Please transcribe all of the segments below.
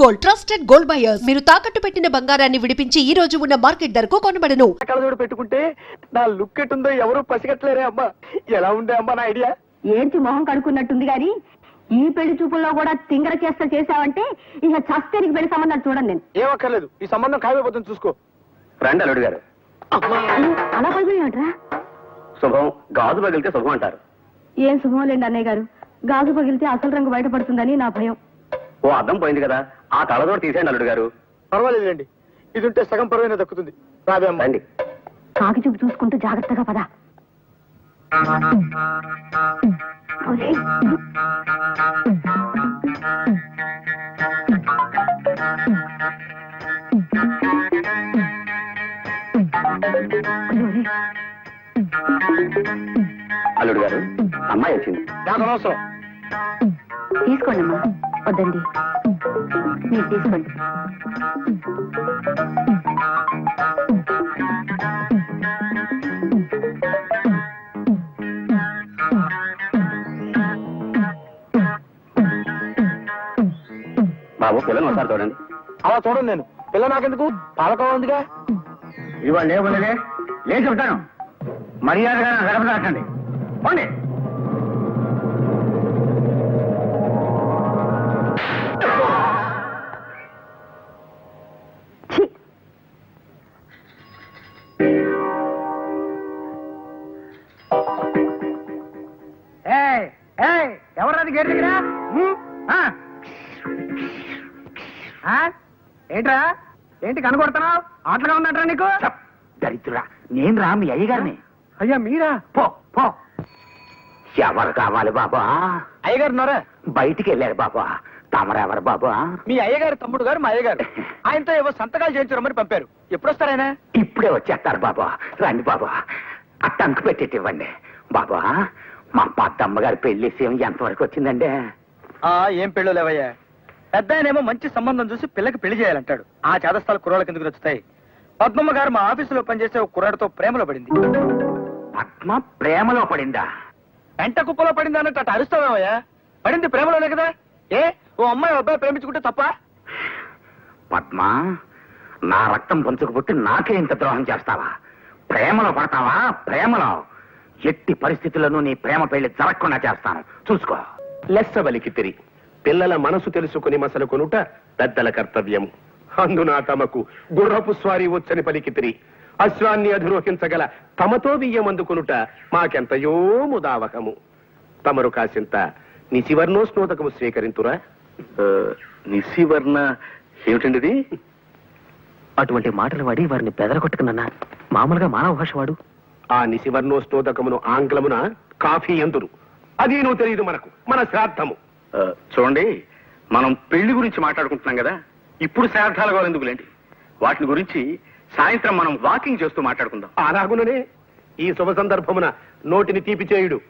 Gold, trusted gold buyers. మీరు తాకట్టు పెట్టిన బంగారాన్ని విడిపించి ఈ రోజు ఉన్న మార్కెట్ ధరకు కొనబడను. కళ్ళజోడు పెట్టుకుంటే నా లుక్ ఎట్టుందో ఎవరు పసిగట్టలేరే అమ్మా. ఎలా ఉండే అమ్మా నా ఐడియా? ఏంటి మొహం కడుక్కున్నట్టుంది గాని ఈ పెళ్లి చూపుల్లో కూడా తింగర చేసావంటే ఇక చస్తేనికి పెళ్లి సంబంధాలు చూడండి. నేను ఏమక్కర్లేదు, ఈ సంబంధం ఖాయమైపోతుంది చూసుకో. రండి అల్లుడు గారు. అలా పగిలినట్రా? శుభం, గాజు పగిలితే శుభం అంటారు. ఏం శుభం లేండి అన్నయ్య గారు, గాజు పగిలితే అసలు రంగు బయటపడుతుందని నా భయం. ఓ అద్దం పోయింది కదా, ఆ కళ్ళజోడు తీసేయండి అల్లుడు గారు. పర్వాలేదండి, ఇది ఉంటే సగం పరువైనా దక్కుతుంది. రాబే అమ్మా. రండి. కాకి చూపు చూసుకుంటూ జాగ్రత్తగా పద. అల్లుడు గారు, అమ్మాయి వచ్చింది. నాకు అనవసరం. తీసుకోండి అమ్మా. వద్దండి, మీరు తీసుకోండి. బాబు, పిల్లలు ఒకసారి చూడండి. అలా చూడండి, నేను పిల్ల నాకెందుకు, పాలకోవ ఉందిగా. ఇవాళ లేవులేదే, లేచి ఉంటాను. మర్యాదగా గడప దాటండి. పోండి. ఎవరది గేట్ దగ్గర? ఏంట్రా, ఏంటి కనుకొడుతున్నావు? ఆటలుగా ఉన్నట్రా నీకు? దరిద్రుడా, నేను రా మీ అయ్యగారిని. అయ్యా మీరా? పో పో. ఎవరు కావాలి బాబా? అయ్యగారు ఉన్నారా? బయటికి వెళ్ళారు బాబా. తమరెవరు బాబా? మీ అయ్యగారు తమ్ముడు గారు మా అయ్యగారు. ఆయనతో ఏవో సంతకాలు చేయించరమ్మని పంపారు. ఎప్పుడు వస్తారాయన? ఇప్పుడే వచ్చేస్తారు బాబా. రండి బాబా, ఆ టంకు పెట్టేటి ఇవ్వండి బాబా. మా పెద్దమ్మగారి పెళ్లి విషయం ఎంతవరకు వచ్చిందండి? ఏం పెళ్ళు లేవయ్యా. పెద్ద ఆయనేమో మంచి సంబంధం చూసి పిల్లకి పెళ్లి చేయాలంటాడు. ఆ చేదస్థాలు కుర్రాళ్ళకి ఎందుకు నచ్చుతాయి? పద్మమ్మ గారు మా ఆఫీసులో పనిచేసే ఒక కుర్రాడితో ప్రేమలో పడింది. పద్మ ప్రేమలో పడిందా? ఎంట కుప్పలో పడింది అన్నట్టు అటు అరుస్తావేమయ్యా. పడింది ప్రేమలోనే కదా. ఓ అమ్మాయి అబ్బాయి ప్రేమించుకుంటే తప్ప? పద్మ, నా రక్తం పంచుకు పుట్టి నాకే ఇంత ద్రోహం చేస్తావా? ప్రేమలో పడతావా? ప్రేమలో ఎట్టి పరిస్థితుల్లోనూ నీ ప్రేమ పెళ్లి జరగకుండా చేస్తాను, చూసుకో. లెస్సవలికి తిరి పిల్లల మనసు తెలుసుకుని మసలు కొనుట పెద్దల కర్తవ్యం. అందున తమకు గుర్రపు స్వారీ వచ్చని పలికితిరి. అశ్వాన్ని అధిరోహించగల తమతో బియ్యం అందుకునుట మాకెంతయో ముదావహము. తమరు కాసింత నిశివర్ణో స్నోదకము స్వీకరింతురా. నిశివర్ణ ఏమిటండి? అటువంటి మాటలు వాడి వారిని బెదరగొట్టుకున్నా. మామూలుగా మానవ భాష వాడు. ఆ నిశివర్ణో స్నోదకమును ఆంగ్లమున కాఫీ ఎందురు. అది నువ్వు తెలియదు మనకు, మన శ్రాద్ధము. చూడండి, మనం పెళ్లి గురించి మాట్లాడుకుంటున్నాం కదా, ఇప్పుడు శ్రాద్ధాల గారు ఎందుకులేండి. వాటిని గురించి సాయంత్రం మనం వాకింగ్ చేస్తూ మాట్లాడుకుందాం. అలాగుననే ఈ శుభ సందర్భమున నోటిని తీపి చేయుడు.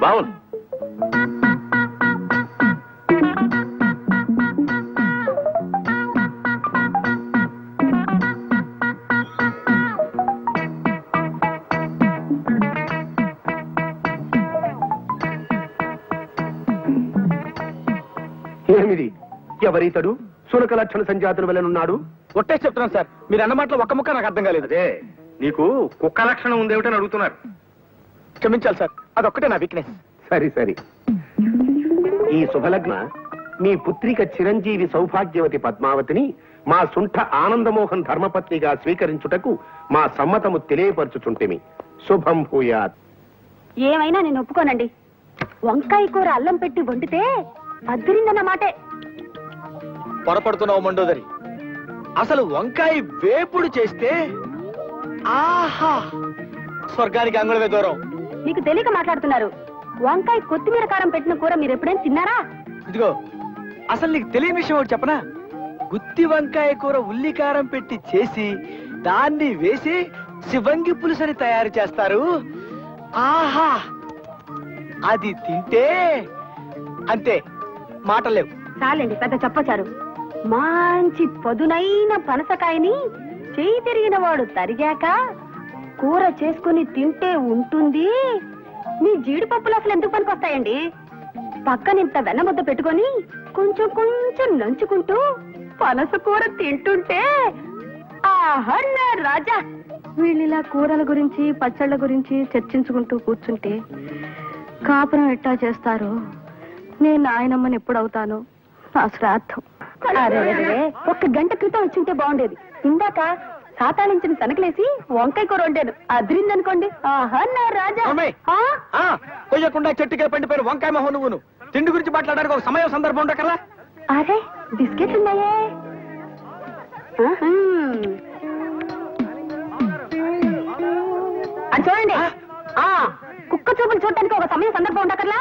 బావుంది. ఏమిది? ఎవరితడు? సునక లక్షణ సంజాతుల వలనున్నాడు. ఒట్టే చెప్తున్నాను సార్, మీరు అన్న మాటలో ఒక్క ముక్క నాకు అర్థం కాలేదు. అదే, నీకు కుక్క లక్షణం ఉందేమిటని అడుగుతున్నారు. క్షమించాలి సార్, అదొక్కటే నా వీక్నెస్. సరి సరి. ఈ శుభలగ్న మీ పుత్రిక చిరంజీవి సౌభాగ్యవతి పద్మావతిని మా సుంఠ ఆనందమోహన్ ధర్మపత్నిగా స్వీకరించుటకు మా సమ్మతము తెలియపరచుచుంటిమి. శుభం భూయాత్. ఏమైనా నేను ఒప్పుకోనండి. వంకాయ కూర అల్లం పెట్టి వండితే అద్దరిందన్నమాటే. పొరపడుతున్నావు మండోదరి. అసలు వంకాయ వేపుడు చేస్తే ఆహా, స్వర్గానికి అంగుళమే దూరం. మీకు తెలియక మాట్లాడుతున్నారు. వంకాయ కొత్తిమీర కారం పెట్టిన కూర మీరు ఎప్పుడైనా తిన్నారా? ఇదిగో, అసలు నీకు తెలియని విషయం ఒకటి చెప్పనా? గుత్తి వంకాయ కూర ఉల్లికారం పెట్టి చేసి దాన్ని వేసి శివంగి పులుసని తయారు చేస్తారు. ఆహా, అది తింటే అంతే, మాటలు లేవు. చాలండి పెద్ద చెప్పచారు. మంచి పదునైన పనసకాయని చేయి తిరిగిన వాడు తరిగాక కూర చేసుకుని తింటే ఉంటుంది. మీ జీడిపప్పులు అసలు ఎందుకు పనికొస్తాయండి? పక్కనింత వెన్నముద్ద పెట్టుకొని కొంచెం కొంచెం నంచుకుంటూ పనస కూర తింటుంటే ఆహా నా రాజా. వీళ్ళిలా కూరల గురించి పచ్చళ్ళ గురించి చర్చించుకుంటూ కూర్చుంటే కాపురం ఎట్టా చేస్తారు? నేను నాయనమ్మని ఎప్పుడవుతాను? నా శ్రాద్ధం. ఒక్క గంట క్రితం వచ్చింటే బాగుండేది. ఇందాక సాతాళించిన తనకలేసి వంకాయ కూర వండాను, అదిరిందనుకోండి. ఆహా నా రాజా. కొయ్యకుండా చెట్టుకే పండిపోయిన వంకాయ మొహం నువ్వును. తిండి గురించి మాట్లాడడానికి ఒక సమయం సందర్భం ఉండకల్లా. అరే బిస్కెట్లు ఉన్నాయే. అది చూడండి. కుక్క చూపులు చూడటానికి ఒక సమయం సందర్భం ఉండకర్లా.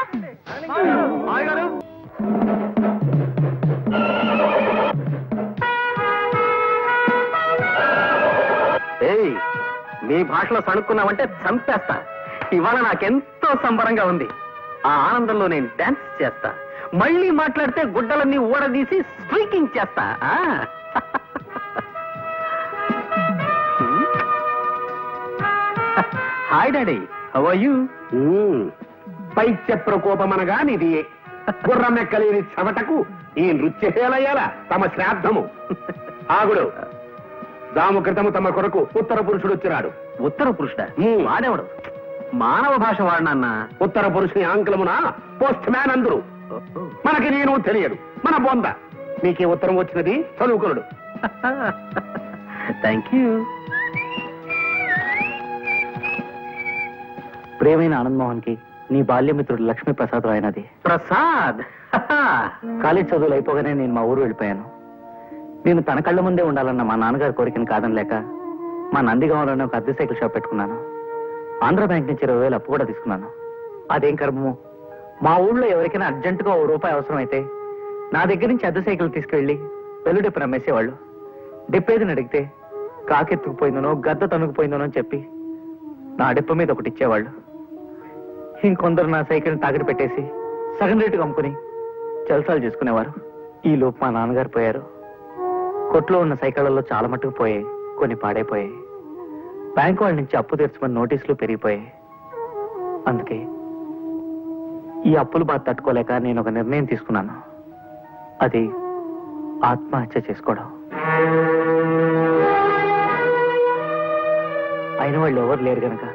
ఏయ్, మీ భాషలో సణుక్కున్నావంటే చంపేస్తా. ఇవాళ నాకెంతో సంబరంగా ఉంది. ఆ ఆనందంలో నేను డాన్స్ చేస్తా. మళ్ళీ మాట్లాడితే గుడ్డలన్నీ ఊడదీసి స్ట్రీకింగ్ చేస్తా. Hi daddy, how are you? పైత్య ప్రకోపమనగా నిది గుర్రమెక్కలేని చెవటకు ఈ నృత్యశేలయ్యాల తమ శ్రాద్ధము. ఆగుడు, దాము క్రితము తమ కొరకు ఉత్తర పురుషుడు వచ్చినాడు. ఉత్తర పురుషుడా? వాడేవాడు? మానవ భాష వాడినన్నా. ఉత్తర పురుషుని ఆంగ్లమున పోస్ట్ మ్యాన్ అందరు. మనకి నేను తెలియదు, మన బొంద. మీకే ఉత్తరం వచ్చినది చదువుకునుడు. Thank you. ప్రియమైన ఆనంద్ మోహన్ కి నీ బాల్యమిత్రుడు లక్ష్మీ ప్రసాద్ రాయనది. ప్రసాద్, కాలేజ్ చదువులు అయిపోగానే నేను మా ఊరు వెళ్ళిపోయాను. నేను తన కళ్ళ ముందే ఉండాలన్న మా నాన్నగారి కోరికను కాదనలేక మా నందిగామలోనే ఒక అద్దె సైకిల్ షాప్ పెట్టుకున్నాను. ఆంధ్ర బ్యాంక్ నుంచి 20,000 అప్పు కూడా తీసుకున్నాను. అదేం కర్మము, మా ఊళ్ళో ఎవరికైనా అర్జెంటుగా ₹1 అవసరం అయితే నా దగ్గర నుంచి అద్దె సైకిల్ తీసుకెళ్లి వెల్లుడెప్పును అమ్మేసేవాళ్ళు. డెప్పేదిని అడిగితే కాకెత్తుకుపోయిందనో గద్ద తనుకుపోయిందనో అని చెప్పి నా డెప్ప మీద ఒకటి ఇచ్చేవాళ్ళు. ఇంకొందరు నా సైకిల్ని తాకట్టు పెట్టేసి సగం రేటుగా అమ్ముకుని జల్సాలు చేసుకునేవారు. ఈ లోపు మా నాన్నగారు పోయారు. కొట్లో ఉన్న సైకిళ్లలో చాలా మట్టుకు పోయాయి, కొన్ని పాడైపోయాయి. బ్యాంకు వాళ్ళ నుంచి అప్పు తీర్చమని నోటీసులు పెరిగిపోయాయి. అందుకే ఈ అప్పులు బాధ తట్టుకోలేక నేను ఒక నిర్ణయం తీసుకున్నాను. అది ఆత్మహత్య చేసుకోవడం. అయిన వాళ్ళు ఎవరు లేరు గనక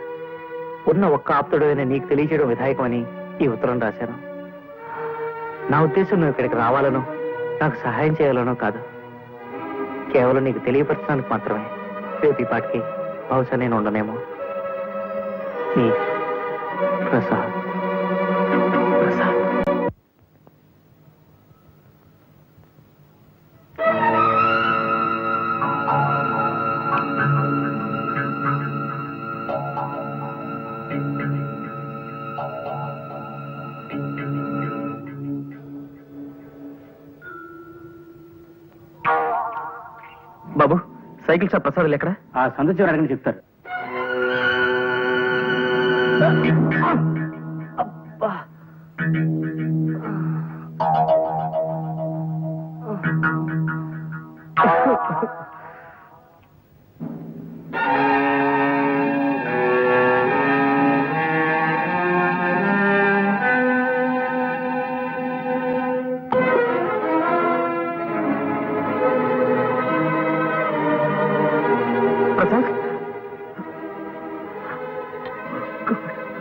ఉన్న ఒక్క ఆప్తుడైన నీకు తెలియచేయడం విధాయకమని ఈ ఉత్తరం రాశాను. నా ఉద్దేశం నువ్వు ఇక్కడికి రావాలనో నాకు సహాయం చేయాలనో కాదు, కేవలం నీకు తెలియపరచడానికి మాత్రమే. రేపు ఈ పాటికి బహుశా నేను ఉండనేమో. నీ ప్రసాద్. ప్రసాద్. బాబు, సైకిల్ షాప్ ప్రసాదులు ఎక్కడ? ఆ సందు చివర అడగని చెప్తారు.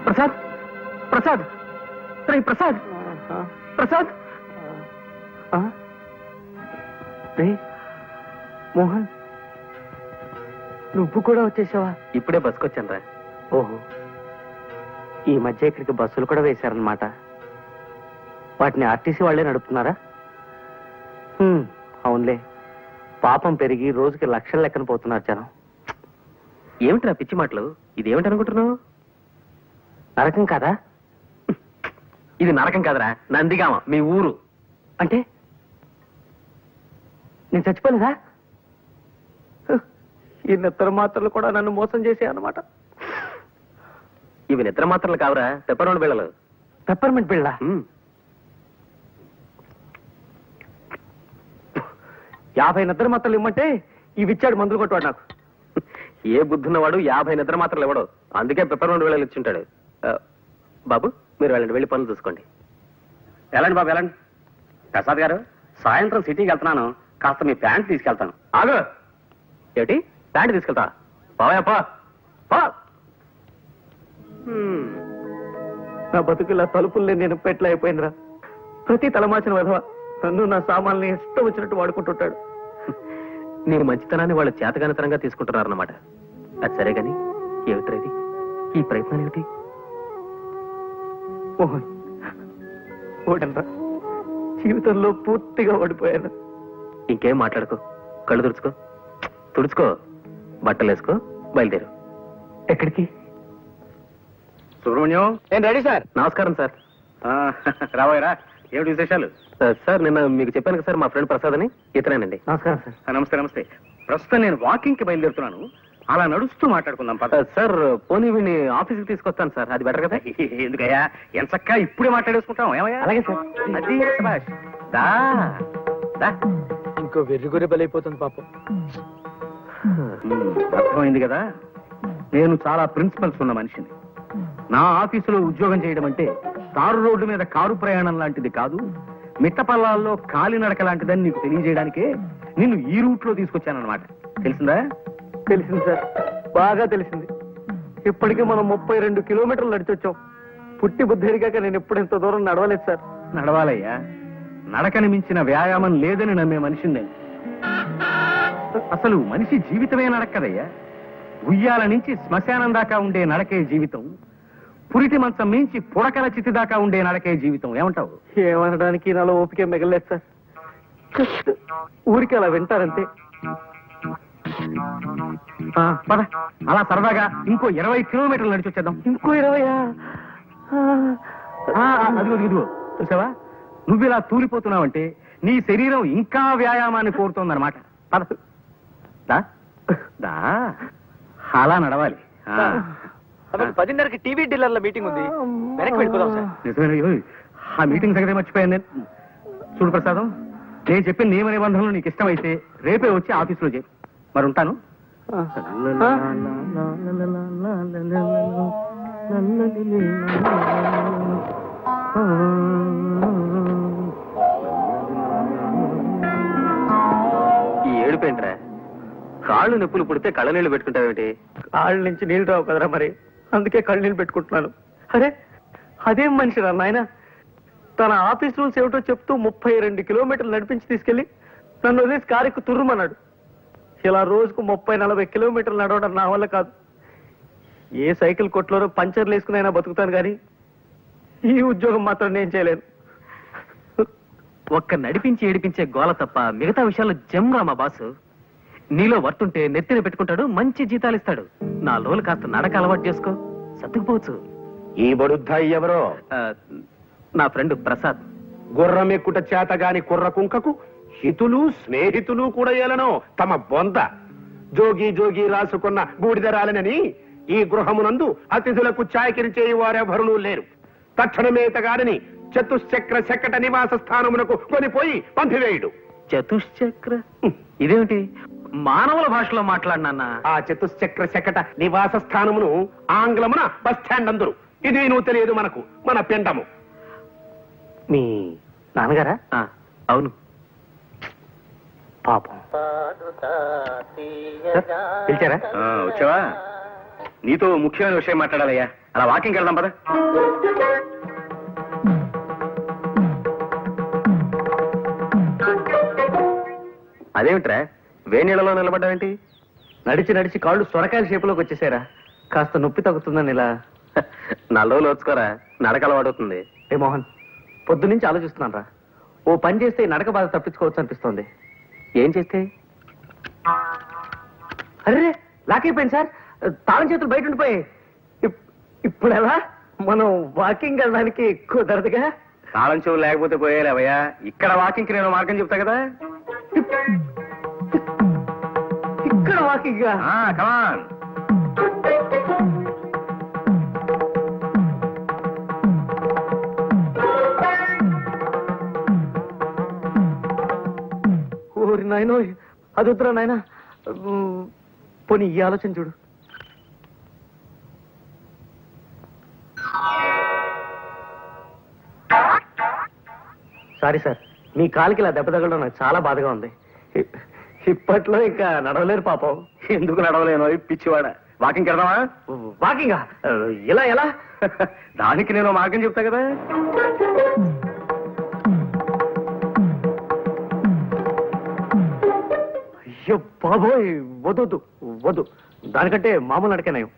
ప్రసాద్, ప్రసాద్, ప్రసాద్, ప్రసాద్, ప్రసాద్. మోహన్, నువ్వు కూడా వచ్చేసావా? ఇప్పుడే బస్కొచ్చాను రా. ఓహో, ఈ మధ్య ఇక్కడికి బస్సులు కూడా వేశారనమాట. వాటిని ఆర్టీసీ వాళ్లే నడుపుతున్నారా? అవునులే, పాపం పెరిగి రోజుకి లక్షల లెక్కన పోతున్నారు జనం. ఏమిట్రా పిచ్చి మాటలు? ఇదేమిటి అనుకుంటున్నావు? నరకం కాదా? ఇది నరకం కాదురా, నందిగామ, మీ ఊరు. అంటే నేను చచ్చిపోలేదా? ఈ నిద్ర మాత్రలు కూడా నన్ను మోసం చేసే అన్నమాట. ఇవి నిద్ర మాత్రలు కావురా, పెప్పర్మెంట్ బిళ్ళలు. పెప్పర్మెంట్ బిళ్ళ? 50 నిద్ర మాత్రలు ఇమ్మంటే ఇవి ఇచ్చాడు మందులు కొట్టువాడు నాకు. ఏ బుద్ధున్నవాడు 50 నిద్ర మాత్రలు ఇవ్వడు, అందుకే పెప్పర్మెంట్ వేళలు ఇచ్చుంటాడు. బాబు మీరు వెళ్ళండి, వెళ్ళి పనులు చూసుకోండి. వెళ్ళండి బాబు వెళ్ళండి. ప్రసాద్ గారు సాయంత్రం సిటీకి వెళ్తున్నాను, కాస్త మీ ప్యాంట్ తీసుకెళ్తాను. ఆగు. ఏమిటి ప్యాంట్ తీసుకెళ్తా? బావయ్యప్ప నా బతుకులా తలుపుల్ని నేను పెట్ల అయిపోయిందిరా. ప్రతి తలమాచిన విధవ నన్ను నా సామాన్ని ఇష్టం వచ్చినట్టు వాడుకుంటుంటాడు. నీ మంచితనాన్ని వాళ్ళు చేతగానితనంగా తీసుకుంటున్నారన్నమాట. అది సరే గాని ఏమిట్రా ఇది, ఈ ప్రయత్నం ఏమిటి? మోహన్ ఓడనరా, జీవితంలో పూర్తిగా ఓడిపోయాను. ఇంకేం మాట్లాడుకో, కళ్ళు తుడుచుకో, బట్టలు వేసుకో, బయలుదేరు. ఎక్కడికి? సుబ్రహ్మణ్యం, నేను రెడీ సార్. నమస్కారం సార్. రాబోయరా, ఏమిటి విశేషాలు? సార్ నిన్న మీకు చెప్పాను కదా సార్, మా ఫ్రెండ్ ప్రసాద్ అని, ఇతనేనండి. నమస్కారం సార్. నమస్తే నమస్తే. ప్రస్తుతం నేను వాకింగ్ కి బయలుదేరుతున్నాను, అలా నడుస్తూ మాట్లాడుకుందాం పద. సార్ పోనీ వీడిని ఆఫీస్కి తీసుకొస్తాను సార్, అది బెటర్ కదా? ఎందుకయ్యా, ఎంచక్కా ఇప్పుడే మాట్లాడేసుకుంటాం. ఏమయ్యా? అలాగే సార్. అది శభాష్. దా దా. ఇంకో వెర్రిగొర్రె బలైపోతుంది పాపం. అర్థమైంది కదా, నేను చాలా ప్రిన్సిపల్స్ ఉన్న మనిషిని. నా ఆఫీసులో ఉద్యోగం చేయడం అంటే తారు రోడ్డు మీద కారు ప్రయాణం లాంటిది కాదు, మిట్టపల్లాల్లో కాలినడక లాంటిదని నీకు తెలియజేయడానికే నిన్ను ఈ రూట్ లో తీసుకొచ్చానన్నమాట. తెలిసిందా? తెలిసింది సార్, బాగా తెలిసింది. ఇప్పటికే మనం 32 కిలోమీటర్లు నడిచొచ్చాం. పుట్టి బుద్ధి ఎరిగాక నేను ఎప్పుడు ఇంత దూరం నడవలేదు సార్. నడవాలయ్యా, నడకని మించిన వ్యాయామం లేదని నమ్మే మనిషిని నేను. అసలు మనిషి జీవితమే నడక్కదయ్యా. ఉయ్యాల నుంచి శ్మశానం దాకా ఉండే నడకే జీవితం, పురిటి మంచం మించి పుడకల చితి దాకా ఉండే నడకే జీవితం. ఏమంటావు? ఏమనడానికి నాలో ఓపిక మిగలేదు సార్. జస్ట్ ఊరికి అలా వింటారంతే. పద, అలా సరదాగా ఇంకో 20 కిలోమీటర్లు నడిచి వచ్చేద్దాం. ఇంకో 20? అదిగో చూసావా, నువ్వు ఇలా తూలిపోతున్నావంటే నీ శరీరం ఇంకా వ్యాయామాన్ని కోరుతోందన్నమాట. పద దా దా, అలా నడవాలి. 10:30కి టీవీ డీలర్ల మీటింగ్ ఉంది, వెనక్కి వెళ్ళిపోదాం సార్. నిజమే, ఆ మీటింగ్ సంగతి మర్చిపోయాను నేను. చూడు ప్రసాదం, నేను చెప్పిన నియమ నిబంధనలు నీకు ఇష్టమైతే రేపే వచ్చి ఆఫీసులో చేయి. మరి ఉంటాను. ఈ ఏడుపేంట్రా? కాళ్ళు నొప్పులు పుడితే కళ్ళ నీళ్లు పెట్టుకుంటావేంటి? కాళ్ళ నుంచి నీళ్లు రావు కదరా, మరి అందుకే కళ్ళు నీళ్ళు పెట్టుకుంటున్నాను. అరే అదేం మనిషిరా నాయన, తన ఆఫీస్ రూల్స్ ఏమిటో చెప్తూ 32 కిలోమీటర్లు నడిపించి తీసుకెళ్లి నన్ను వదిలేసి కారెక్కు తుర్రుమన్నాడు. ఇలా రోజుకు 30-40 కిలోమీటర్లు నడవడం నా వల్ల కాదు. ఏ సైకిల్ కొట్లోనో పంచర్లు వేసుకునైనా బతుకుతాను కానీ ఈ ఉద్యోగం మాత్రం నేను చేయలేను. ఒక్క నడిపించి ఏడిపించే గోల తప్ప మిగతా విషయాల్లో జమ్రా మా బాసు. నీలో వర్తుంటే నెత్తిన పెట్టుకుంటాడు, మంచి జీతాలు ఇస్తాడు. నా లోలు కాస్త నడక అలవాటు చేసుకో, సర్దుకుపోవచ్చు. ఈ బడుద్దాయి ఎవరో? నా ఫ్రెండ్ ప్రసాద్. గుర్రం ఎక్కుట చేతగాని కుర్ర కుంకకు హితులు స్నేహితులు కూడా ఏలనో తమ బొంద. జోగి జోగి రాసుకున్న బూడిదరాలనని ఈ గృహమునందు అతిథులకు చాకిరి చేయి వారెవరునూ లేరు. తక్షణమేతగాడని చతుశ్చక్ర శకట నివాస స్థానమునకు కొనిపోయి పంపివేయుడు. చతుశ్చక్ర ఇదేమిటి? మానవుల భాషలో మాట్లాడినా? ఆ చతుశ్చక్ర శకట నివాస స్థానమును ఆంగ్లమున బస్ స్టాండ్ అందరు. ఇది నువ్వు తెలియదు మనకు, మన పిండము. మీ నాన్నగారా? అవును. పాపం. పిలిచారా? వచ్చావా? నీతో ముఖ్యమైన విషయం మాట్లాడాలయ్యా. అలా వాకింగ్కి వెళ్దాం పద. అదేమిట్రా వేణీళ్ళలో నిలబడ్డావేంటి? నడిచి నడిచి కాళ్ళు సొరకాయల షేపులోకి వచ్చేసారా? కాస్త నొప్పి తగ్గుతుందని ఇలా. నల్లోలు వచ్చుకోరా, నడక అలవాడుతుంది. ఏ మోహన్, పొద్దునుంచి ఆలోచిస్తున్నాను రా. ఓ పని చేస్తే ఈ నడక బాధ తప్పించుకోవచ్చు అనిపిస్తోంది. ఏం చేస్తే? అరే లాక్ అయిపోయింది సార్, తాళం చేతులు బయట ఉండిపోయాయి. ఇప్పుడు ఎలా? మనం వాకింగ్ వెళ్ళడానికి కుదరదుగా. తాళం చెవులు లేకపోతే పోయేలేవయ్యా. ఇక్కడ వాకింగ్కి నేను మార్గం చెప్తా కదా. ఇక్కడ వాకింగ్? కమాన్. ఓరి నాయనో, అది వద్దురా నాయన. పోనీ ఈ ఆలోచన చూడు. సారీ సార్, మీ కాలికి ఇలా దెబ్బ తగలడం నాకు చాలా బాధగా ఉంది. ఇప్పట్లో ఇంకా నడవలేరు పాపం. ఎందుకు నడవలేను పిచ్చివాడ? వాకింగ్ వెళ్దామా? వాకింగా? ఇలా ఎలా? దానికి నేను మార్గం చెప్తా కదా. అయ్యో బాబోయ్, వద్దు వద్దు, దానికంటే మామూలు నడకనేయం.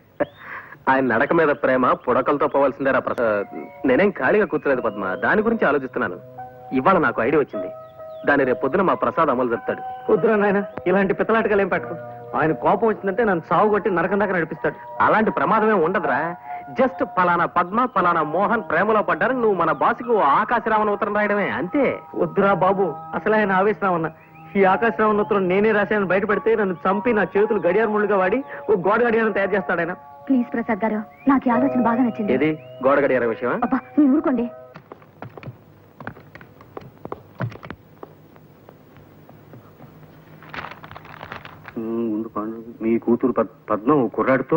ఆయన నడక మీద ప్రేమ పుడకలతో పోవాల్సిందేరా ప్రసాద్. నేనేం ఖాళీగా కూర్చోలేదు పద్మ, దాని గురించి ఆలోచిస్తున్నాను. ఇవాళ నాకు ఐడియా వచ్చింది. దాన్ని రేపు పొద్దున మా ప్రసాద్ అమలు చెప్తాడు. వద్దురా నాయన, ఇలాంటి పిత్తలాటకాలు ఏం పెట్టకు. ఆయన కోపం వచ్చిందంటే నన్ను సాగు కొట్టి నరకం దాకా నడిపిస్తాడు. అలాంటి ప్రమాదమే ఉండదురా. జస్ట్ పలానా పద్మ పలానా మోహన్ ప్రేమలో పడ్డారు, నువ్వు మన బాసుకు ఆకాశరామన్ ఉత్తరం రాయడమే, అంతే. వద్దురా బాబు, అసలు ఆయన ఆవేశరామన్న. ఈ ఆకాశరామన్ ఉత్తరం నేనే రాశానని బయట పెడితే నన్ను చంపి నా చేతులు గడియార ముళ్ళుగా వాడి ఓ గోడ గడియారం తయారు చేస్తాడు ఆయన. ప్లీజ్ ప్రసాద్ గారు, నాకు ఈ ఆలోచన బాగా నచ్చింది. ఏది గోడ గడియార విషయమా? అబ్బా మీరు ఊరుకోండి. మీ కూతురు పద్మ ఓ కుర్రాడితో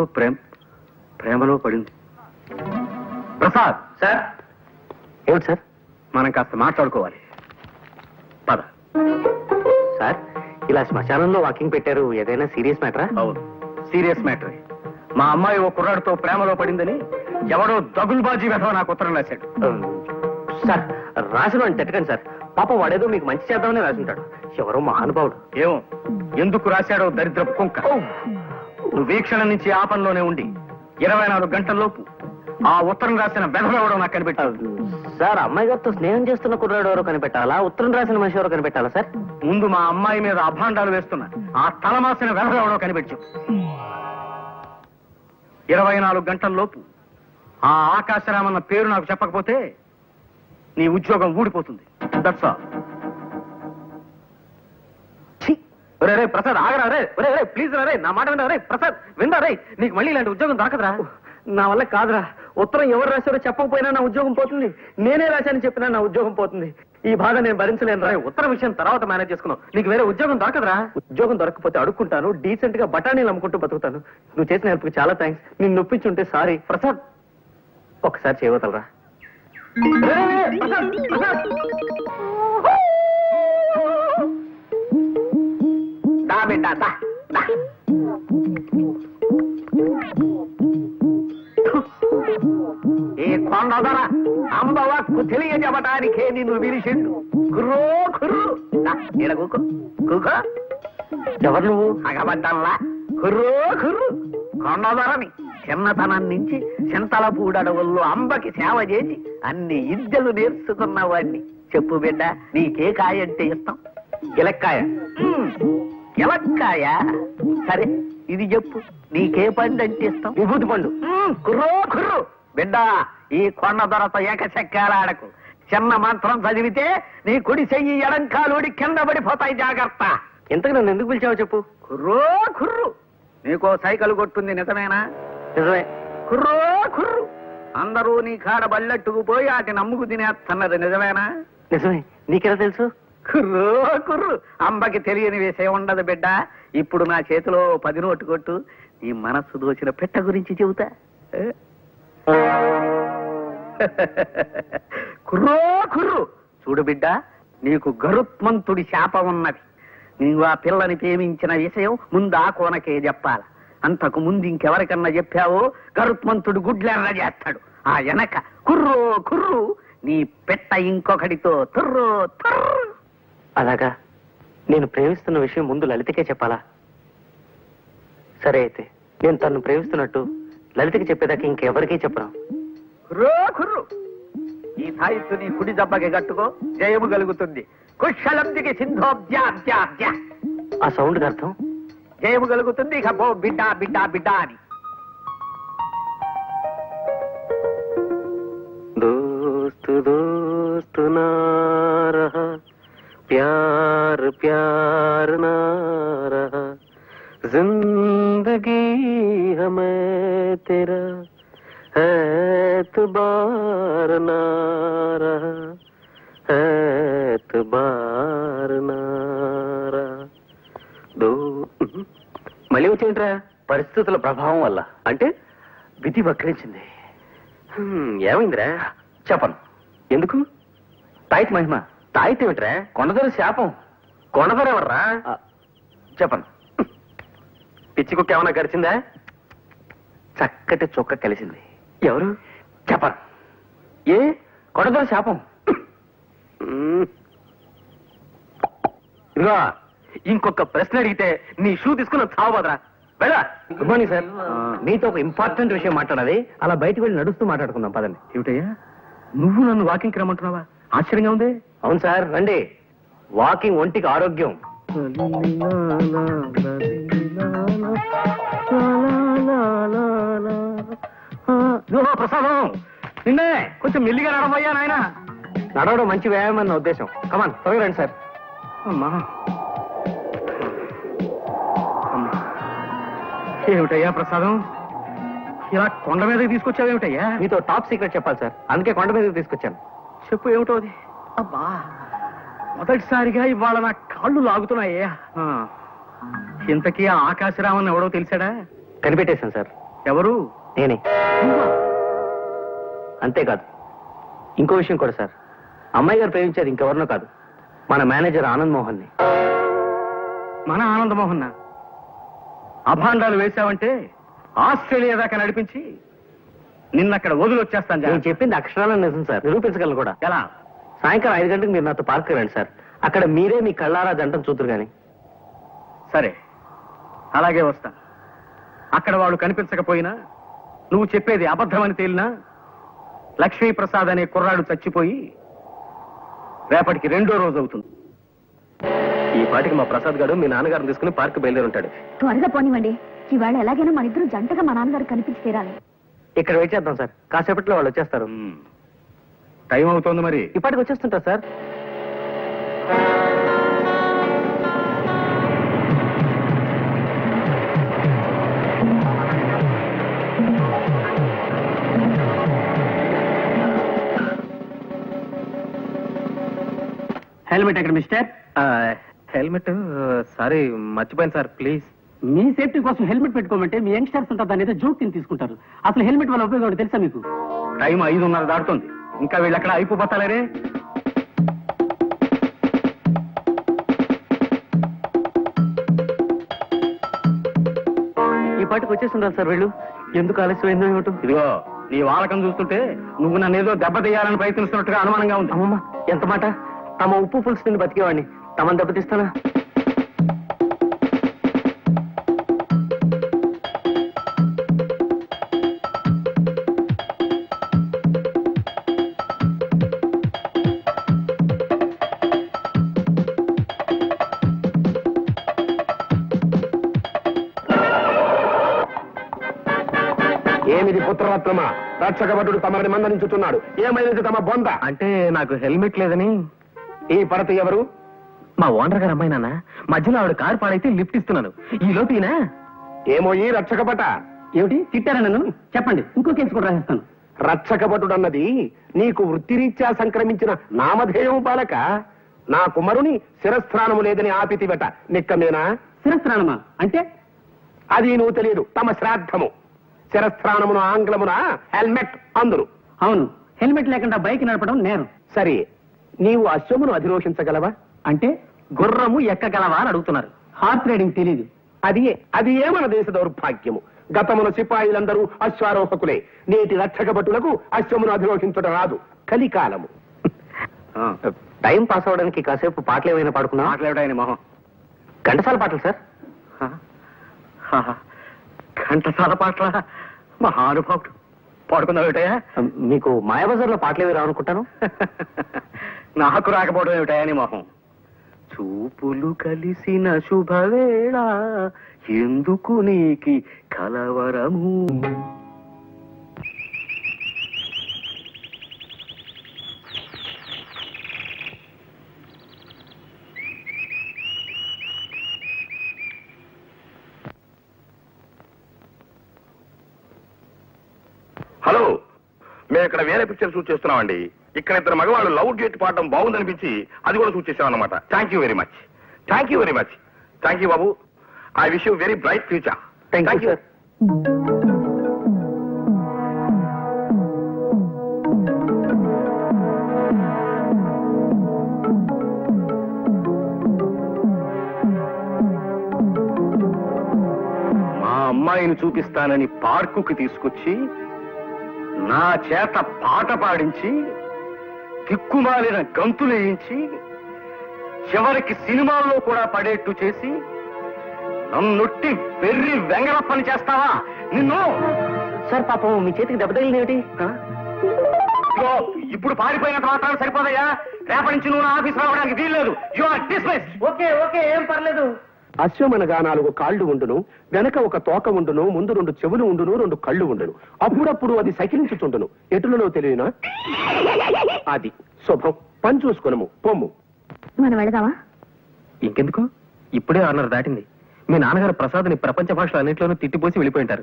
ప్రేమలో పడింది. ప్రసాద్ సార్. ఏమిటి సార్? మనం కాస్త మాట్లాడుకోవాలి, పద. సార్, ఇలా శ్మశానంలో వాకింగ్ పెట్టారు, ఏదైనా సీరియస్ మ్యాటరా? అవును, సీరియస్ మ్యాటర్. మా అమ్మాయి ఓ కుర్రాడితో ప్రేమలో పడిందని ఎవడో దగుల్బాజీ వెధవ నాకు ఉత్తరం రాశాడు. సార్, రాసిన అని తిట్టకండి సార్. పాపం వాడేదో మీకు మంచి చేద్దామని రాసింటాడు. ఎవరో మహానుభావుడు. ఏమో ఎందుకు రాశాడో దరిద్రపు కుంక. నువ్వు వీక్షణ నుంచి ఆ పనిలోనే ఉండి 24 గంటల్లోపు ఆ ఉత్తరం రాసిన వెధవెవడో నాకు కనిపెట్టాడు. సార్, అమ్మాయి గారితో స్నేహం చేస్తున్న కుర్రాడు ఎవరో కనిపెట్టాలా, ఉత్తరం రాసిన మనిషి ఎవరో కనిపెట్టాలా సార్? ముందు మా అమ్మాయి మీద అభాండాలు వేస్తున్న ఆ తలమాసిన వెధవెవడో కనిపెట్టు. 24 గంటల్లోపు ఆ ఆకాశరామన్న పేరు నాకు చెప్పకపోతే నీ ఉద్యోగం ఊడిపోతుంది. That's all. రే ప్రసాద్, ఆగరా రే. రే ప్లీజ్ రే, నా మాట వినరా రే. ప్రసాద్ విందా రే, నీకు మళ్ళీ ఇలాంటి ఉద్యోగం దొరకదురా. నా వల్ల కాదురా. ఉత్తరం ఎవరు రాశారో చెప్పకపోయినా నా ఉద్యోగం పోతుంది. నేనే రాశానని చెప్పినా నా ఉద్యోగం పోతుంది. ఈ బాధ నేను భరించలేను రా. ఉత్తర విషయం తర్వాత మేనేజ్ చేసుకున్నావు, నీకు వేరే ఉద్యోగం దొరకదురా. ఉద్యోగం దొరకకపోతే అడుక్కుంటాను, డీసెంట్ గా బఠానీలు అమ్ముకుంటూ బతుకుతాను. నువ్వు చేసిన హెల్ప్కి చాలా థ్యాంక్స్. నిన్ను నొప్పించుంటే సారీ. ప్రసాద్ ఒకసారి చేయవతలరా. దా బిడ్డ దా. ఈ కొండదొర అంబవక్కు తెలియజెప్పటానికే నిన్ను పిలిచిండు. కుర్రో కుర్రు ఈడ కూకో కూకో. ఎవరు నువ్వు? అగబడ్డల్లా కుర్రో కుర్రు. కొండదొరని చిన్నతనం నుంచి చింతలపూడడవుల్లో అంబకి సేవ చేసి అన్ని విద్యలు నేర్చుకున్నవాడిని. చెప్పు బిడ్డ, నీకే కాయ అంటే ఇష్టం? గిలక్కాయ. గిలక్కాయ? సరే ఇది చెప్పు, నీకే పండు అంటే ఇష్టం? విభూతి పండు. కుర్రో కుర్రు. బిడ్డ, ఈ కొండ దొరత ఏకచక్రాడకు. చిన్న మంత్రం చదివితే నీ కుడి చెయ్యి ఎడంకాలుడి కింద పడిపోతాయి, జాగ్రత్త. ఇంతకు నన్ను ఎందుకు పిలిచావో చెప్పు. కుర్రో కుర్రు. నీకో సైకిల్ కొట్టుంది, నిజమేనా? నిజమే. కుర్రో కుర్రు. అందరూ నీ కాడ బళ్ళట్టుకు పోయి వాటి నమ్ముకు తినేస్తున్నది, నిజమేనా? నిజమే. నీకెలా తెలుసు? కుర్రో కుర్రు. అంబకి తెలియని విషయం ఉండదు బిడ్డ. ఇప్పుడు నా చేతిలో 10 నోటు కొట్టు, నీ మనస్సు దోచిన పెట్ట గురించి చెబుతా. కుర్రో కుర్రు. చూడు బిడ్డ, నీకు గరుత్మంతుడి శాపం ఉన్నది. నీవు ఆ పిల్లని ప్రేమించిన విషయం ముందు ఆ కోనకే చెప్పాల. అంతకు ముందు ఇంకెవరికన్నా చెప్పావో గరుత్మంతుడు గుడ్లెర్ర చేస్తాడు. ఆ వెనక కుర్రో కుర్రు, నీ పెట్ట ఇంకొకడితో తుర్రో తుర్రు. అలాగా? నేను ప్రేమిస్తున్న విషయం ముందు లలితకే చెప్పాలా? సరే అయితే నేను తను ప్రేమిస్తున్నట్టు లలితకి చెప్పేదాకా ఇంకెవరికీ చెప్పను. కుర్రో కుర్రు. ఈ సాయిత్తు నీ కుడి దెబ్బకి కట్టుకో, జయము కలుగుతుంది. కుశలందికి సింధోబ్జాబ్జాబ్జా. ఆ సౌండ్ అర్థం? జయము కలుగుతుంది. ఇక పో బిడ్డ బిడ్డ బిడ్డ అని. దోస్తు దోస్తు నా రహా, ప్యార్ ప్యార్ నా రహా, जिंदगी हमें तेरा एतबार ना रहा, एतबार ना रहा. మళ్ళీ వచ్చేంట్రా? పరిస్థితుల ప్రభావం వల్ల. అంటే విధి వక్రించింది. ఏమైందిరా? చెప్పను. ఎందుకు? తాయిత్ మహిమ. తాయిత్ ఏమిట్రా? కొండదొర శాపం. కొండదొర ఎవర్రా? చెప్పను. పిచ్చి కుక్క ఏమన్నా గడిచిందా? చక్కటి చొక్క కలిసింది. ఎవరు? చెప్పను. ఏ? కొండదొర శాపం. ఇదిగో, ఇంకొక ప్రశ్న అడిగితే నీ షూ తీసుకుని చావబోదరా. వెళ్ళా. Good morning sir. మీతో ఒక ఇంపార్టెంట్ విషయం మాట్లాడాలి. అలా బయటకు వెళ్ళి నడుస్తూ మాట్లాడుకుందాం పదండి. ఏమిటయ్యా, నువ్వు నన్ను వాకింగ్కి రమ్మంటున్నావా? ఆశ్చర్యంగా ఉంది. అవును సార్, రండి. వాకింగ్ ఒంటికి ఆరోగ్యం. ప్రసాదం, నిన్నే కొంచెం మెల్లిగా నడవయ్యా నాయన. నడవడం మంచి వ్యాయామం అన్న ఉద్దేశం. కమాన్, త్వరగా రండి సార్. అమ్మా, ఏమిటయ్యా ప్రసాదం, ఇలా కొండ మీదకి తీసుకొచ్చావేమిటయ్యా? మీతో టాప్ సీక్రెట్ చెప్పాలి సార్, అందుకే కొండ మీదకి తీసుకొచ్చాను. చెప్పు, ఏమిటో అది? అబ్బా, మొదటిసారిగా ఇవాళ నా కాళ్ళు లాగుతున్నాయ్యా. ఇంతకీ ఆ ఆకాశరామన్ ఎవడో తెలిసాడా? కనిపెట్టేశాను సార్. ఎవరు? నేనే. అంతేకాదు, ఇంకో విషయం కూడా సార్. అమ్మాయి గారు ప్రేమించేది ఇంకెవరినో కాదు, మన మేనేజర్ ఆనంద్ మోహన్ ని. మన ఆనంద్ మోహన్ అభాండాలు వేశావంటే ఆస్ట్రేలియా దాకా నడిపించి నిన్నక్కడ వదిలొచ్చేస్తాను. నేను చెప్పింది అక్షరాలను నిజం సార్, నిరూపించగలను కూడా. ఎలా? సాయంకాలం 5 గంటలకు మీరు నాతో పార్క్ రండి సార్. అక్కడ మీరే మీ కళ్ళారా జంటను చూతురు గాని. సరే, అలాగే వస్తా. అక్కడ వాళ్ళు కనిపించకపోయినా, నువ్వు చెప్పేది అబద్ధమని తేలినా, లక్ష్మీప్రసాద్ అనే కుర్రాడు చచ్చిపోయి రేపటికి 2వ రోజు అవుతుంది. ఈ పాటికి మా ప్రసాద్ గారు మీ నాన్నగారిని తీసుకుని పార్క్ బయలుదేరి ఉంటాడు. త్వరగా పోనివ్వండి. ఇవాళ ఎలాగైనా మన ఇద్దరు జంటగా మా నాన్నగారు కనిపించి తీరాలి. ఇక్కడ వెయిట్ చేద్దాం సార్, కాసేపట్లో వాళ్ళు వచ్చేస్తారు. టైం అవుతోంది మరి. ఇప్పటికి వచ్చేస్తుంటారు సార్. హెల్మెట్ ఎక్కడ మిస్టర్? హెల్మెట్ సారీ, మర్చిపోయాను సార్, ప్లీజ్. మీ సేఫ్టీ కోసం హెల్మెట్ పెట్టుకోమంటే మీ యంగ్స్టర్స్ ఉంటారు, దాని ఏదో జోక్ కింద తీసుకుంటారు. అసలు హెల్మెట్ వల్ల ఉపయోగం తెలుసా మీకు? టైం 5:30 దాటుతుంది, ఇంకా వీళ్ళు ఎక్కడ అయిపోతారే. ఈ పాటికి వచ్చేస్తుంటారు సార్ వీళ్ళు. ఎందుకు ఆలస్యమైందో ఏమిటో. ఇదిగో, నీ వాలకం చూస్తుంటే నువ్వు నన్ను ఏదో దెబ్బతీయాలని ప్రయత్నిస్తున్నట్టుగా అనుమానంగా ఉంది. అమ్మమ్మ, ఎంత మాట! తమ ఉప్పు పులుసు తిని బతికేవాడిని తమను దెబ్బతీస్తానా? ఏమిది పుత్రరత్నమా? రక్షకభటుడు తమని మందలించుతున్నాడు. ఏమైనది తమ బొంద? అంటే నాకు హెల్మెట్ లేదని. ఈ పడత ఎవరు? మా ఓనర్ గారు అమ్మాయి నాన్న. మధ్యలో ఆవిడ కారు పాడైతే లిఫ్ట్ ఇస్తున్నాను. ఈ లోపీనా? ఏమో ఈ రక్షకభట. ఏమిటి తిట్టారా నన్ను? చెప్పండి, ఇంకో కేసు కూడా రాసిస్తాను. రక్షకభటుడన్నది నీకు వృత్తిరీత్యా సంక్రమించిన నామధేయం బాలక. నా కుమారుని శిరస్త్రాణము లేదని ఆపితివట, నిక్కమేనా? శిరస్త్రాణమా అంటే? అది నువ్వు తెలియదు. తమ శ్రాద్ధము. శిరస్త్రాణమును ఆంగ్లమున హెల్మెట్ అందురు. అవును, హెల్మెట్ లేకుండా బైక్ నడపడం నేరం. సరే, నీవు అశ్వమును అధిరోహించగలవా? అంటే గుర్రము ఎక్కగలవా అని అడుగుతున్నారు. హార్స్ రైడింగ్ తెలీదు. అది ఏ మన దేశ దౌర్భాగ్యము. గతమున సిపాయిలందరూ అశ్వారోహకులే. నేటి రక్షకభటులకు అశ్వమును అధిరోహించడం రాదు. కలికాలము. టైం పాస్ అవడానికి కాసేపు పాటలు ఏమైనా పాడుకున్నా? మాట్లాడాయని మొహం. ఘంటసాల పాటలు సార్. ఘంటసాల పాటల మహానుభావుడు. పాడుకుందాం ఏమిటయా? మీకు మాయాబజార్లో పాటలు ఏవి రావనుకుంటాను. నాకు రాకపోవడం ఏమిటయా నీ మొహం. చూపులు కలిసిన శుభవేళ ఎందుకు నీకి కలవరము. హలో, మేము ఇక్కడ వేరే పిక్చర్ షూట్ చేస్తున్నామండి. ఇక్కడ 2 మగవాళ్ళు లవ్ డేట్ పాడడం బాగుందనిపించి అది కూడా షూట్ చేసాం అన్నమాట. Thank you very much. Thank you very much. Thank you Babu. I wish you very bright future. Thank you sir. మా అమ్మాయిని చూపిస్తానని పార్కుకి తీసుకొచ్చి నా చేత పాట పాడించి దిక్కుమాలిన గంతులేయించి చివరికి సినిమాల్లో కూడా పడేట్టు చేసి నన్నొట్టి వెర్రి వెంగళ పని చేస్తావా నిన్ను? సార్ పాపం మీ చేతికి దెబ్బ తగిలింది ఏమిటి? ఇదిగో, ఇప్పుడు పారిపోయినంత మాత్రం సరిపోదయ్యా. రేపటి నుంచి నువ్వు నా ఆఫీస్ రావడానికి వీల్లేదు. You are dismiss. Okay okay, ఏం పర్లేదు. అశ్వమనగా 4 కాళ్ళు ఉండును, వెనక ఒక తోక ఉండును, ముందు 2 చెవులు ఉండును, 2 కళ్ళు ఉండును. అప్పుడప్పుడు అది సకిలించుచుండును. ఎటులలో తెలియనా? అది శుభం. పని చూసుకునము పొమ్ము. మనం వెళదామా? ఇంకెందుకు, ఇప్పుడే 6:30 దాటింది. మీ నాన్నగారు ప్రసాద్ని ప్రపంచ భాషలో అన్నింటిలోనూ తిట్టిపోసి వెళ్ళిపోయింటారు.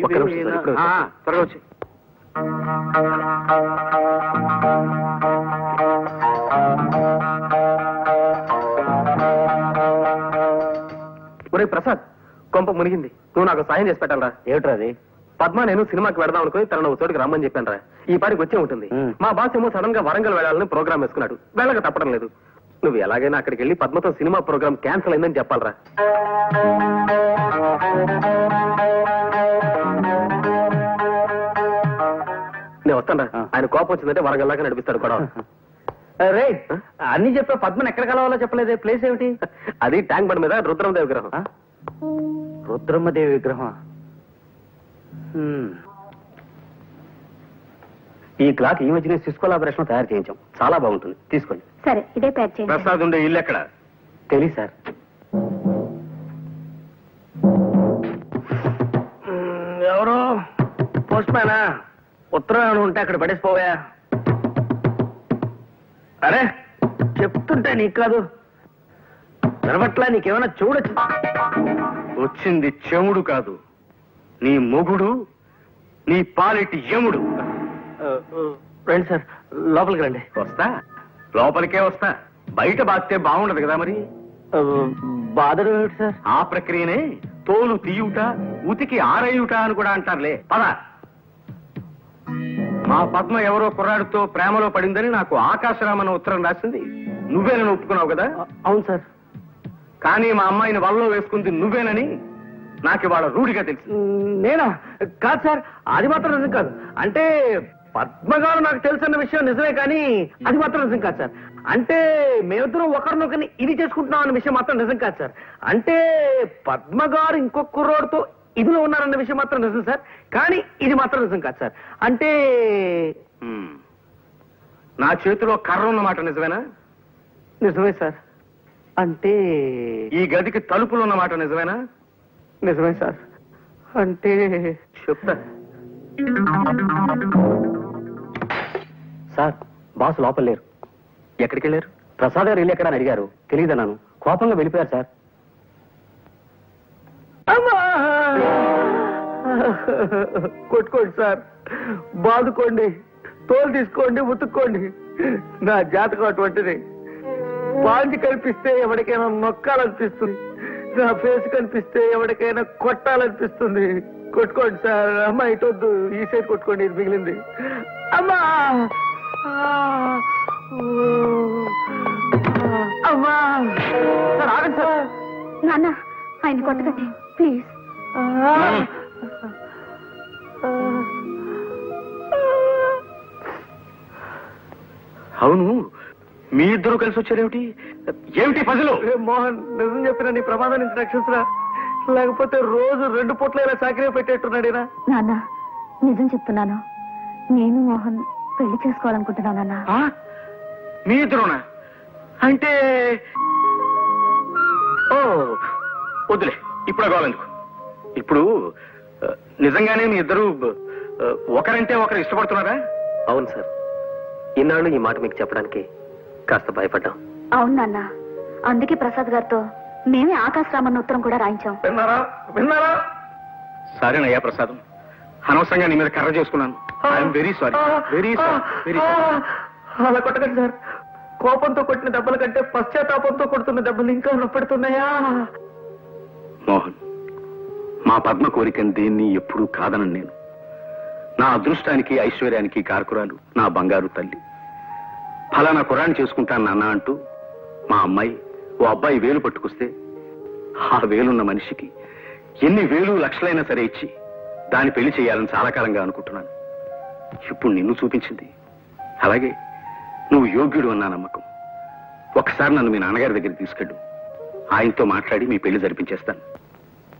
ఒక్క నిమిషం సార్, ఇప్పుడే వస్తా. త్వరగా వచ్చి. ఒరే ప్రసాద్, కొంప మునిగింది. నువ్వు నాకు సాయం చేసి పెట్టాలరా. ఏమిట్రా అది? పద్మ నేను సినిమాకి వెళదాం అనుకుని తనను ఒక చోటికి రమ్మని చెప్పాను రా. ఈ పాటికి వచ్చే ఉంటుంది. మా బాస్ ఏమో సడన్ గా వరంగల్ వెళ్ళాలని ప్రోగ్రామ్ వేసుకున్నాడు. వెళ్ళక తప్పడం లేదు. నువ్వు ఎలాగైనా అక్కడికి వెళ్ళి పద్మతో సినిమా ప్రోగ్రామ్ క్యాన్సిల్ అయిందని చెప్పాలరా. నేను వస్తాను. ఆయన కోపం వచ్చిందంటే వరంగల్ దాకా నడిపిస్తాడు గొడవ. రే, అన్ని చెప్పా, పద్మని ఎక్కడ కలవాలో చెప్పలేదే. ప్లేస్ ఏమిటి? అది ట్యాంక్ బండ్ మీద రుద్రమదేవి విగ్రహం. రుద్రమదేవి విగ్రహం. ఈ క్లాక్ ఈ మధ్యనే సిస్కో లాబరేషన్ తయారు చేయించాం. చాలా బాగుంటుంది, తీసుకోండి. సరే, ఇదే ప్యాక్ చేయండి. ప్రసాద్ ఉండే ఇల్లు ఎక్కడ? తెలియదు సార్. ఎవరు? పోస్ట్ మ్యానా? ఉత్తరం ఉంటే అక్కడ పడేసిపోవా. అరే, చెప్తుంటే నీకు కాదు వినబట్లా? నీకేమైనా చూడొచ్చు. వచ్చింది చెముడు కాదు, నీ మొగుడు, నీ పాలిటి యముడు. రండి సార్, లోపలికి రండి. వస్తా, లోపలికే వస్తా. బయట బాస్తే బాగుండదు కదా మరి. బాధలు ఏమిటి సార్? ఆ ప్రక్రియనే తోలు తీయుట, ఉతికి ఆరేయుట అని కూడా అంటారులే. పద. మా పద్మ ఎవరో కుర్రాడితో ప్రేమలో పడిందని నాకు ఆకాశరామన్న ఉత్తరం రాసింది. నువ్వేనని ఒప్పుకున్నావు కదా? అవును సార్. కానీ మా అమ్మాయిని వలలో వేసుకుంది నువ్వేనని నాకు ఇవాళ రూఢిగా తెలుసు. నేనా? కాదు సార్, అది మాత్రం నిజం కాదు. అంటే పద్మగారు నాకు తెలుసన్న విషయం నిజమే, కానీ అది మాత్రం నిజం కాదు సార్. అంటే మేమిద్దరం ఒకరినొకరిని ఇది చేసుకుంటున్నాం అన్న విషయం మాత్రం నిజం కాదు సార్. అంటే పద్మగారు ఇంకొక కుర్రోడితో ఇదిలో ఉన్నారన్న విషయం మాత్రం నిజం సార్, కానీ ఇది మాత్రం నిజం కాదు సార్. అంటే నా చేతిలో కర్ర ఉన్నమాట నిజమేనా? నిజమే సార్. అంటే ఈ గదికి తలుపులు ఉన్నమాట నిజమేనా? నిజమే సార్. అంటే చెప్తా. సార్, బాస్ లోపల లేరు. ఎక్కడికి వెళ్ళారు? ప్రసాద్ గారు ఇల్లు ఎక్కడ అని అడిగారు. తెలియదన్నాను. కోపంగా వెళ్ళిపోయారు సార్. కొట్టుకోండి సార్, బాదుకోండి, తోలు తీసుకోండి, ఉతుక్కోండి. నా జాతకం అటువంటిది. పాంచి కనిపిస్తే ఎవరికైనా నొక్కాలనిపిస్తుంది, నా ఫేస్ కనిపిస్తే ఎవరికైనా కొట్టాలనిపిస్తుంది. కొట్టుకోండి సార్. అమ్మా ఇటొద్దు, ఈ సైడ్ కొట్టుకోండి, ఇది మిగిలింది. అమ్మా, అమ్మా. సార్ ఆగండి సార్. నాన్న, ఆయన కొట్టకండి ప్లీజ్. అవును, మీ ఇద్దరు కలిసి వచ్చారేమిటి? ఏమిటి పజలు? మోహన్, నిజం చెప్పిన నీ ప్రమాదం నుంచి రక్షించరా, లేకపోతే రోజు 2 పూట్ల ఇలా చాకరీ పెట్టేట్టున్నాడేనా? నాన్న, నిజం చెప్తున్నాను. నేను మోహన్ పెళ్లి చేసుకోవాలనుకుంటున్నాను నాన్న. మీ ఇద్దరునా? అంటే ఓ వద్దులే, ఇప్పుడు కావాలెందుకు. ఇప్పుడు నిజంగానే మీ ఇద్దరు ఒకరంటే ఒకరు ఇష్టపడుతున్నారా? అవును సార్. ఇన్నాళ్ళు ఈ మాట మీకు చెప్పడానికి కాస్త భయపడ్డాం. అవును నాన్న, అందుకే ప్రసాద్ గారితో మేమే ఆకాశరామన్న ఉత్తరం కూడా రాయించాం. విన్నారా? విన్నారా? సరేనయ్యా ప్రసాదం, అనవసరంగా నీ మీద కర్ర చేసుకున్నాను. I'm very sorry, very sorry, very sorry. అలా కొట్టకండి సార్, కోపంతో కొట్టిన దెబ్బల కంటే పశ్చాత్తాపంతో కొడుతున్న దెబ్బలు ఇంకా నొప్పెడుతున్నాయా? మోహన్, మా పద్మ కోరికని దేన్ని ఎప్పుడూ కాదనను నేను. నా అదృష్టానికి ఐశ్వర్యానికి కారకురాలు నా బంగారు తల్లి. ఫలానా కురాన్ని చేసుకుంటాను నాన్న అంటూ మా అమ్మాయి ఓ అబ్బాయి వేలు పట్టుకొస్తే ఆ వేలున్న మనిషికి ఎన్ని వేలు లక్షలైనా సరే ఇచ్చి దాన్ని పెళ్లి చేయాలని చాలా కాలంగా అనుకుంటున్నాను. ఇప్పుడు నిన్ను చూపించింది. అలాగే నువ్వు యోగ్యుడు అన్నా నమ్మకం. ఒకసారి నన్ను మీ నాన్నగారి దగ్గరికి తీసుకెళ్ళు. ఆయనతో మాట్లాడి మీ పెళ్లి జరిపించేస్తాను.